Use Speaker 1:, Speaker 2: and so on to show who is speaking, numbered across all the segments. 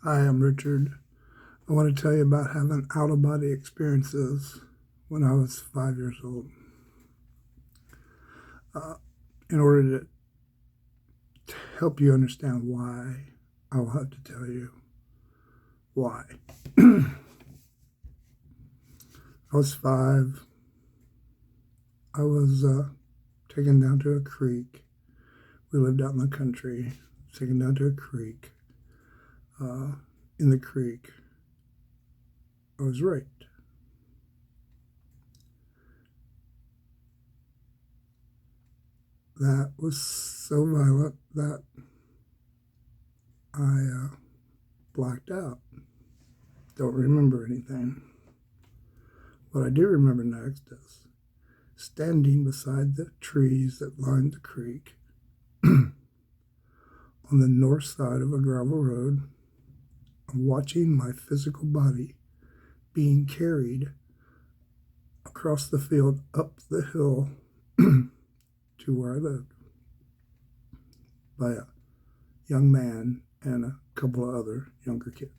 Speaker 1: Hi, I'm Richard. I want to tell you about having out-of-body experiences when I was 5 years old. In order to help you understand why, I'll have to tell you why. I was 5. I was taken down to a creek. We lived out in the country. Taken down to a creek. In the creek, I was raped. That was so violent that I blacked out. Don't remember anything. What I do remember next is standing beside the trees that lined the creek on the north side of a gravel road, watching my physical body being carried across the field up the hill to where I lived by a young man and a couple of other younger kids.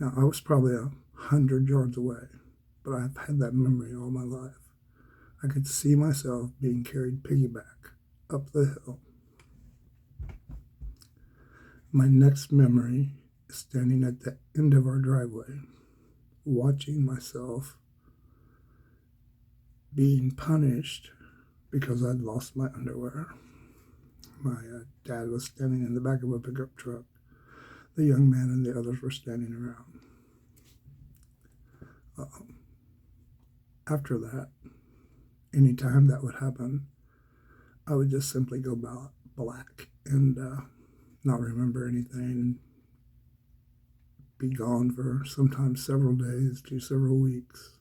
Speaker 1: Now, I was probably 100 yards away, but I've had that memory all my life. I could see myself being carried piggyback up the hill. My next memory is standing at the end of our driveway, watching myself being punished because I'd lost my underwear. My dad was standing in the back of a pickup truck. The young man and the others were standing around. After that, anytime that would happen, I would just simply go black and not remember anything, be gone for sometimes several days to several weeks.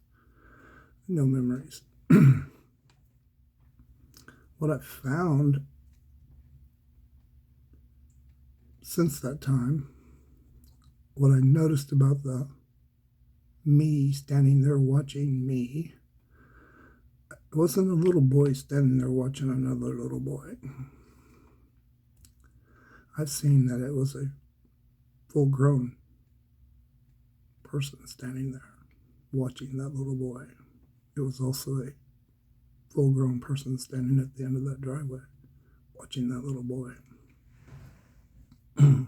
Speaker 1: No memories. What I've found since that time, what I noticed about the me standing there watching me, it wasn't a little boy standing there watching another little boy. I've seen that it was a full-grown person standing there watching that little boy. It was also a full-grown person standing at the end of that driveway watching that little boy. I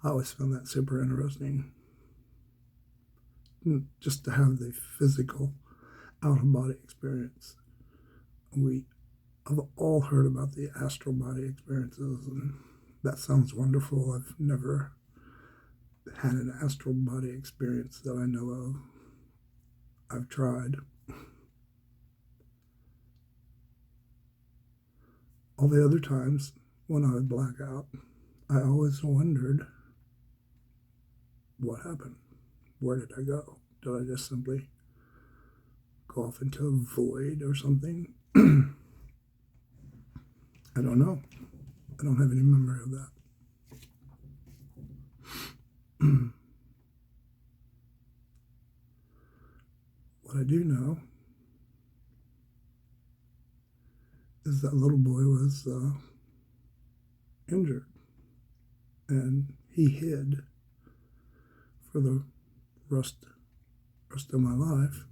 Speaker 1: always found that super interesting, just to have the physical out-of-body experience. I've all heard about the astral body experiences, and that sounds wonderful. I've never had an astral body experience that I know of. I've tried. All the other times when I would black out, I always wondered, what happened? Where did I go? Did I just simply go off into a void or something? I don't know. I don't have any memory of that. What I do know is that little boy was injured, and he hid for the rest of my life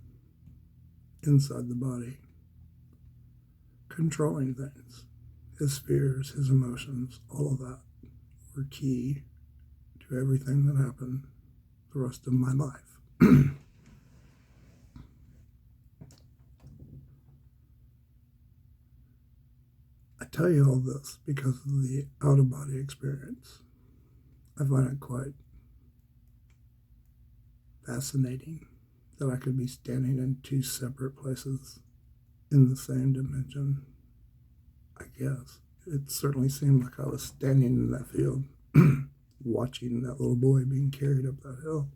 Speaker 1: inside the body, controlling things. His fears, his emotions, all of that were key to everything that happened the rest of my life. I tell you all this because of the out-of-body experience. I find it quite fascinating that I could be standing in two separate places in the same dimension. I guess it certainly seemed like I was standing in that field watching that little boy being carried up that hill.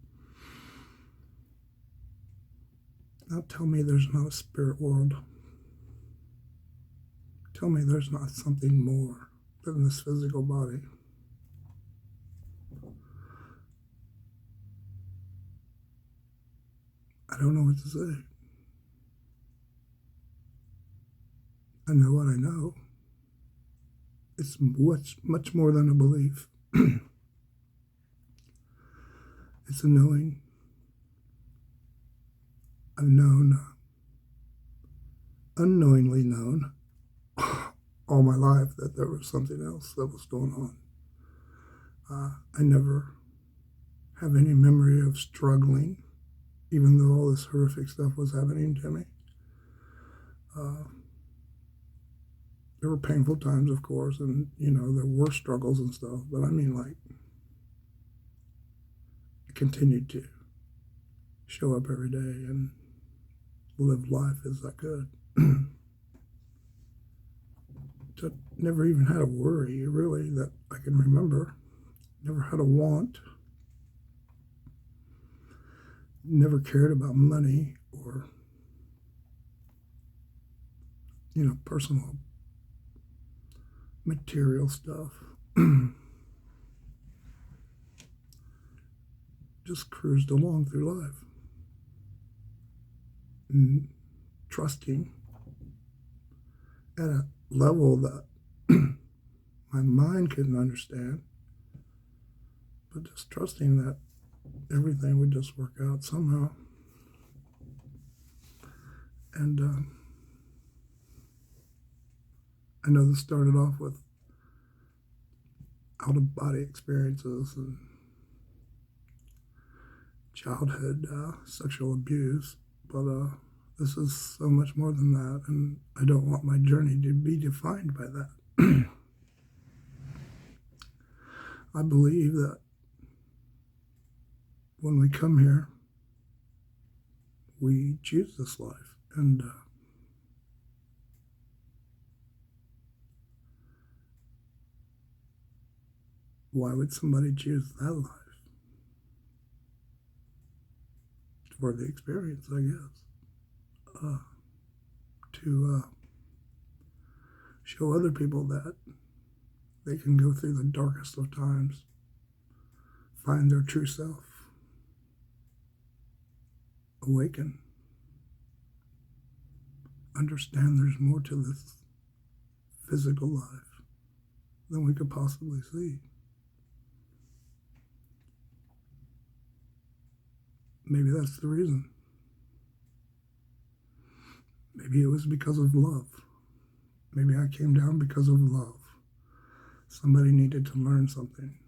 Speaker 1: Now tell me there's not a spirit world. Tell me there's not something more than this physical body. I don't know what to say. I know what I know. It's much more than a belief. It's a knowing. I've known, unknowingly known, all my life that there was something else that was going on. I never have any memory of struggling, even though all this horrific stuff was happening to me. There were painful times, of course, and, there were struggles and stuff, but I mean, like, I continued to show up every day and live life as I could. Never even had a worry, really, that I can remember. Never had a want. Never cared about money or, personal material stuff. Just cruised along through life. Trusting at a level that my mind couldn't understand, but just trusting that everything would just work out somehow. And I know this started off with out-of-body experiences and childhood sexual abuse, but this is so much more than that, and I don't want my journey to be defined by that. I believe that when we come here, we choose this life, and why would somebody choose that life? For the experience, I guess. To show other people that they can go through the darkest of times, find their true self, awaken, understand there's more to this physical life than we could possibly see. Maybe that's the reason. Maybe it was because of love. Maybe I came down because of love. Somebody needed to learn something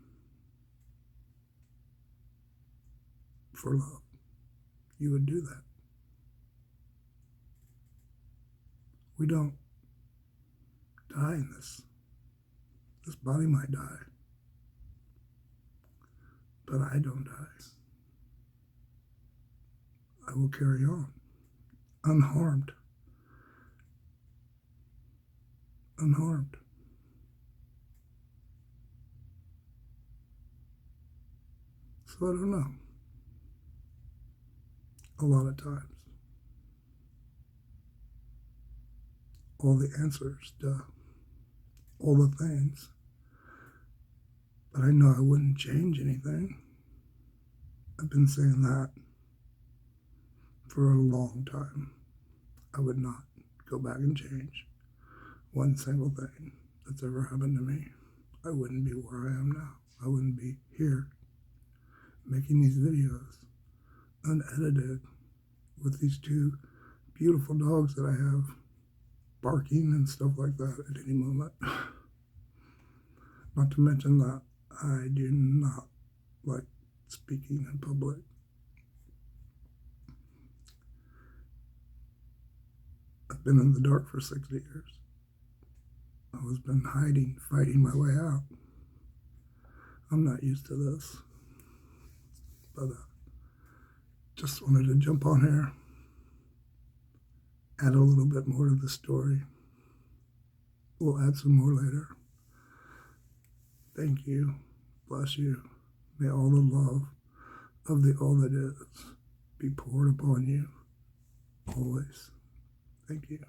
Speaker 1: for love. You would do that. We don't die in this. This body might die, but I don't die. I will carry on, unharmed. Unharmed. So I don't know. A lot of times, all the answers to all the things, but I know I wouldn't change anything. I've been saying that for a long time. I would not go back and change one single thing that's ever happened to me. I wouldn't be where I am now. I wouldn't be here making these videos unedited with these two beautiful dogs that I have barking and stuff like that at any moment. Not to mention that I do not like speaking in public. I've been in the dark for 60 years. I've been hiding, fighting my way out. I'm not used to this. But just wanted to jump on here, add a little bit more to the story. We'll add some more later. Thank you. Bless you. May all the love of the all that is be poured upon you always. Thank you.